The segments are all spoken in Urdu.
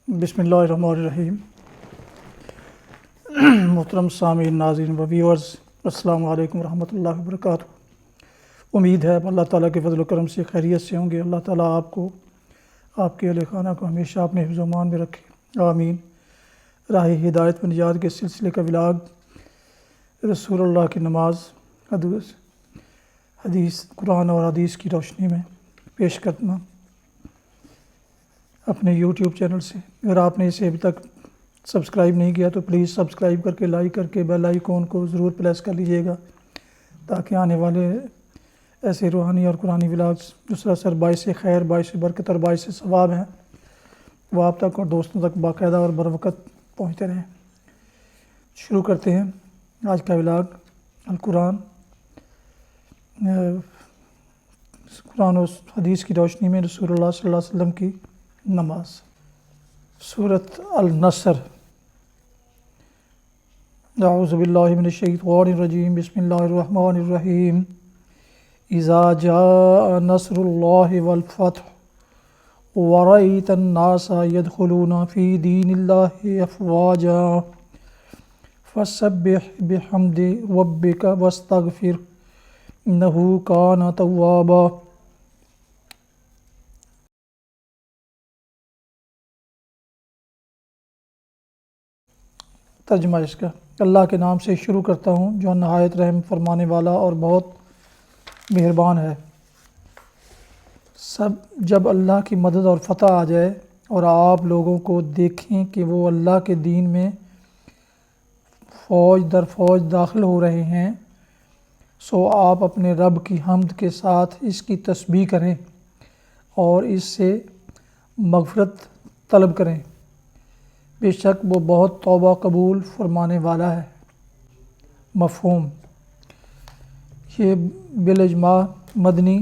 بسم اللہ الرحمن الرحیم۔ محترم سامعین، ناظرین و ویورز، السلام علیکم ورحمۃ اللہ وبرکاتہ۔ امید ہے اللہ تعالیٰ کے فضل و کرم سے خیریت سے ہوں گے۔ اللہ تعالیٰ آپ کو، آپ کے اہل خانہ کو ہمیشہ اپنے حفظ و امان میں رکھے، آمین۔ راہ ہدایت و نجات کے سلسلے کا ولاگ رسول اللہ کی نماز، حدیث، قرآن اور حدیث کی روشنی میں پیش کرنا اپنے یوٹیوب چینل سے۔ اگر آپ نے اسے ابھی تک سبسکرائب نہیں کیا تو پلیز سبسکرائب کر کے، لائک کر کے بیل آئیکن کو ضرور پریس کر لیجئے گا، تاکہ آنے والے ایسے روحانی اور قرآنی ولاگز جو سراسر باعث خیر، باعث برکت اور باعث ثواب ہیں، وہ آپ تک اور دوستوں تک باقاعدہ اور بروقت پہنچتے رہیں۔ شروع کرتے ہیں آج کا ولاگ القرآن، قرآن و حدیث کی روشنی میں رسول اللہ صلی اللہ علیہ وسلم کی نماز۔ سورۃ النصر۔ اعوذ باللہ من الشیطان الرجیم، بسم اللہ الرحمن الرحیم۔ اذا جاء نصر اللہ والفتح ورأیت الناس يدخلون فی دین اللہ افواجا فسبح بحمد ربک واستغفر انہ کان توابا۔ ترجمہ اس کا۔ اللہ کے نام سے شروع کرتا ہوں جو نہایت رحم فرمانے والا اور بہت مہربان ہے۔ جب اللہ کی مدد اور فتح آ جائے اور آپ لوگوں کو دیکھیں کہ وہ اللہ کے دین میں فوج در فوج داخل ہو رہے ہیں، سو آپ اپنے رب کی حمد کے ساتھ اس کی تسبیح کریں اور اس سے مغفرت طلب کریں، بے شک وہ بہت توبہ قبول فرمانے والا ہے۔ مفہوم: یہ بالاجماع مدنی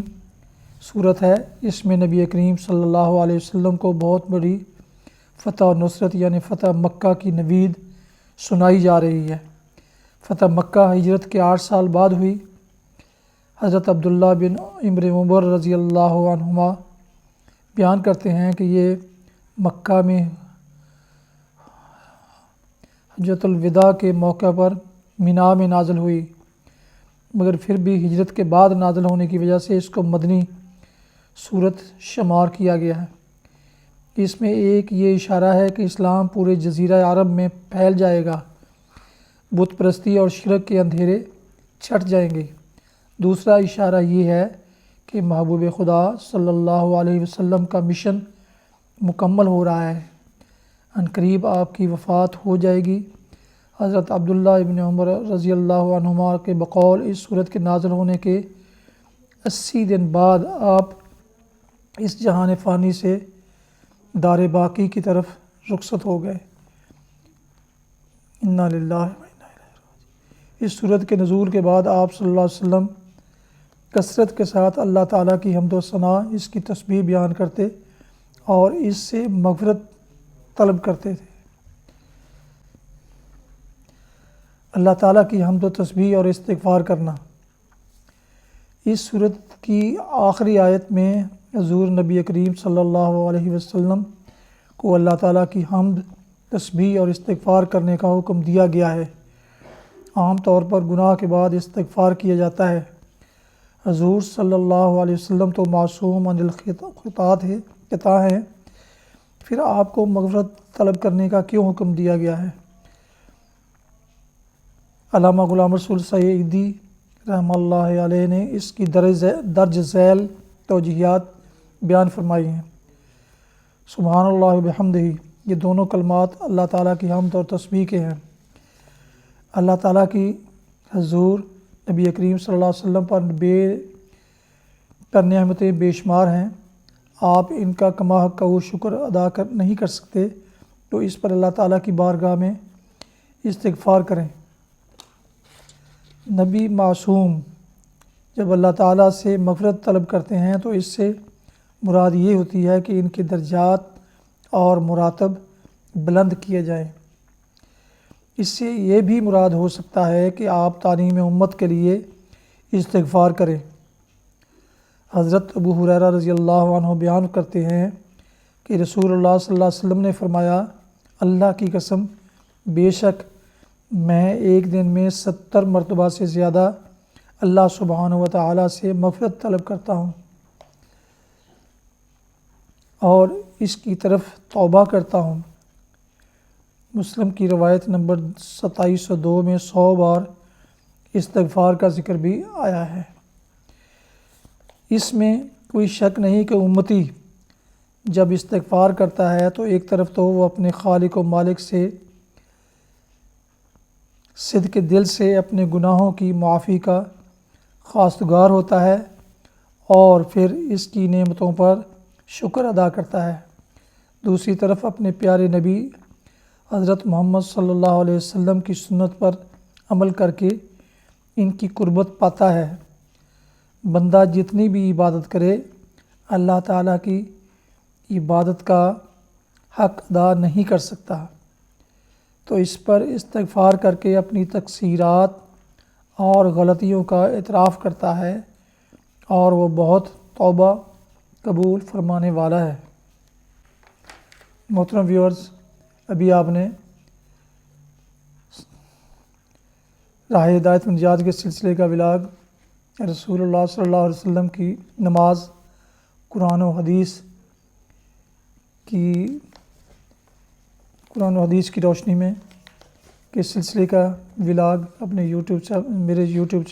صورت ہے۔ اس میں نبی کریم صلی اللہ علیہ وسلم کو بہت بڑی فتح و نصرت یعنی فتح مکہ کی نوید سنائی جا رہی ہے۔ فتح مکہ ہجرت کے 8 سال بعد ہوئی۔ حضرت عبداللہ بن عمر رضی اللہ عنہما بیان کرتے ہیں کہ یہ مکہ میں حجۃ الوداع کے موقع پر مینا میں نازل ہوئی، مگر پھر بھی ہجرت کے بعد نازل ہونے کی وجہ سے اس کو مدنی صورت شمار کیا گیا ہے۔ اس میں ایک یہ اشارہ ہے کہ اسلام پورے جزیرہ عرب میں پھیل جائے گا، بت پرستی اور شرک کے اندھیرے چھٹ جائیں گے۔ دوسرا اشارہ یہ ہے کہ محبوب خدا صلی اللہ علیہ وسلم کا مشن مکمل ہو رہا ہے، عنقریب آپ کی وفات ہو جائے گی۔ حضرت عبداللہ ابن عمر رضی اللہ عنہما کے بقول اس صورت کے نازل ہونے کے 80 دن بعد آپ اس جہان فانی سے دار باقی کی طرف رخصت ہو گئے۔ انا للہ و انا الیہ راجعون۔ اس صورت کے نزول کے بعد آپ صلی اللہ علیہ وسلم کثرت کے ساتھ اللہ تعالیٰ کی حمد و ثنا، اس کی تسبیح بیان کرتے اور اس سے مغفرت طلب کرتے تھے۔ اللہ تعالیٰ کی حمد و تسبیح اور استغفار کرنا۔ اس صورت کی آخری آیت میں حضور نبی کریم صلی اللہ علیہ وسلم کو اللہ تعالیٰ کی حمد، تسبیح اور استغفار کرنے کا حکم دیا گیا ہے۔ عام طور پر گناہ کے بعد استغفار کیا جاتا ہے۔ حضور صلی اللہ علیہ وسلم تو معصوم عن الخطا ہیں، پھر آپ کو مغفرت طلب کرنے کا کیوں حکم دیا گیا ہے؟ علامہ غلام رسول سعیدی رحمہ اللہ علیہ نے اس کی درج ذیل توجیہات بیان فرمائی ہیں۔ سبحان اللہ بحمدہ، یہ دونوں کلمات اللہ تعالیٰ کی حمد اور تسبیح کے ہیں۔ اللہ تعالیٰ کی حضور نبی کریم صلی اللہ علیہ وسلم پر نعمتیں بے شمار ہیں۔ آپ ان کا کما حق و شکر ادا نہیں کر سکتے، تو اس پر اللہ تعالیٰ کی بارگاہ میں استغفار کریں۔ نبی معصوم جب اللہ تعالیٰ سے مغفرت طلب کرتے ہیں تو اس سے مراد یہ ہوتی ہے کہ ان کے درجات اور مراتب بلند کیے جائیں۔ اس سے یہ بھی مراد ہو سکتا ہے کہ آپ تعلیم امت کے لیے استغفار کریں۔ حضرت ابو ہریرہ رضی اللہ عنہ بیان کرتے ہیں کہ رسول اللہ صلی اللہ علیہ وسلم نے فرمایا، اللہ کی قسم بے شک میں ایک دن میں 70 مرتبہ سے زیادہ اللہ سبحانہ و تعالیٰ سے مغفرت طلب کرتا ہوں اور اس کی طرف توبہ کرتا ہوں۔ مسلم کی روایت نمبر 2702 میں 100 بار استغفار کا ذکر بھی آیا ہے۔ اس میں کوئی شک نہیں کہ امتی جب استغفار کرتا ہے تو ایک طرف تو وہ اپنے خالق و مالک سے صدق دل سے اپنے گناہوں کی معافی کا خواستگار ہوتا ہے اور پھر اس کی نعمتوں پر شکر ادا کرتا ہے، دوسری طرف اپنے پیارے نبی حضرت محمد صلی اللہ علیہ وسلم کی سنت پر عمل کر کے ان کی قربت پاتا ہے۔ بندہ جتنی بھی عبادت کرے اللہ تعالیٰ کی عبادت کا حق ادا نہیں کر سکتا، تو اس پر استغفار کر کے اپنی تقصیرات اور غلطیوں کا اعتراف کرتا ہے اور وہ بہت توبہ قبول فرمانے والا ہے۔ محترم ویورز، ابھی آپ نے راہ ہدایت و نجات کے سلسلے کا ولاگ رسول اللہ صلی اللہ علیہ وسلم کی نماز، قرآن و حدیث کی روشنی میں کے سلسلے کا ولاگ اپنے میرے یوٹیوب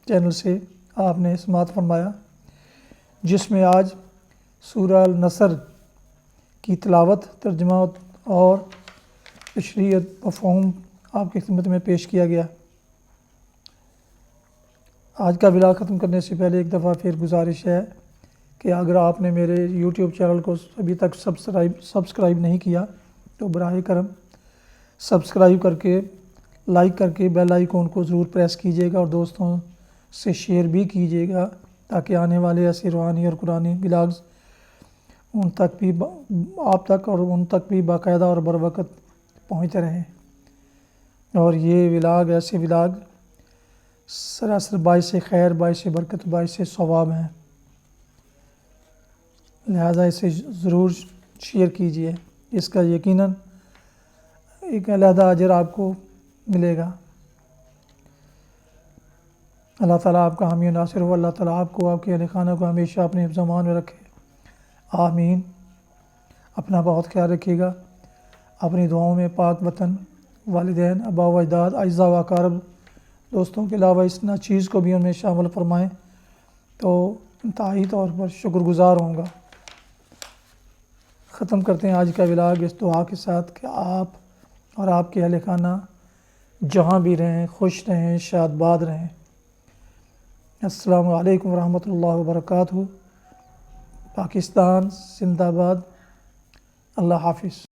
چینل سے آپ نے سماعت فرمایا، جس میں آج سورہ النصر کی تلاوت، ترجمہ اور تشریح مفہوم آپ کی خدمت میں پیش کیا گیا۔ آج کا ولاگ ختم کرنے سے پہلے ایک دفعہ پھر گزارش ہے کہ اگر آپ نے میرے یوٹیوب چینل کو ابھی تک سبسکرائب نہیں کیا تو براہ کرم سبسکرائب کر کے لائک کر کے بیل آئیکن کو ضرور پریس کیجیے گا اور دوستوں سے شیئر بھی کیجیے گا تاکہ آنے والے ایسے روحانی اور قرآنی ولاگز آپ تک اور ان تک بھی باقاعدہ اور بروقت پہنچتے رہیں۔ اور یہ ولاگ ایسے ولاگ سراسر باعث خیر، باعث برکت، باعث ثواب ہیں، لہذا اسے ضرور شیئر کیجیے، اس کا یقیناً ایک علیحدہ اجر آپ کو ملے گا۔ اللہ تعالیٰ آپ کا حامی و ناصر ہو، اللہ تعالیٰ آپ کو، آپ کے اہل خانہ کو ہمیشہ اپنے حفظ و امان میں رکھے، آمین۔ اپنا بہت خیال رکھیے گا، اپنی دعاؤں میں پاک وطن، والدین، آباء و اجداد، اعزاء و اقارب، دوستوں کے علاوہ اس چیز کو بھی ان میں شامل فرمائیں تو انتہائی طور پر شکر گزار ہوں گا۔ ختم کرتے ہیں آج کا ولاگ اس دعا کے ساتھ کہ آپ اور آپ کے اہل خانہ جہاں بھی رہیں خوش رہیں، شاد باد رہیں۔ السلام علیکم ورحمۃ اللہ وبرکاتہ۔ پاکستان زندہ باد۔ اللہ حافظ۔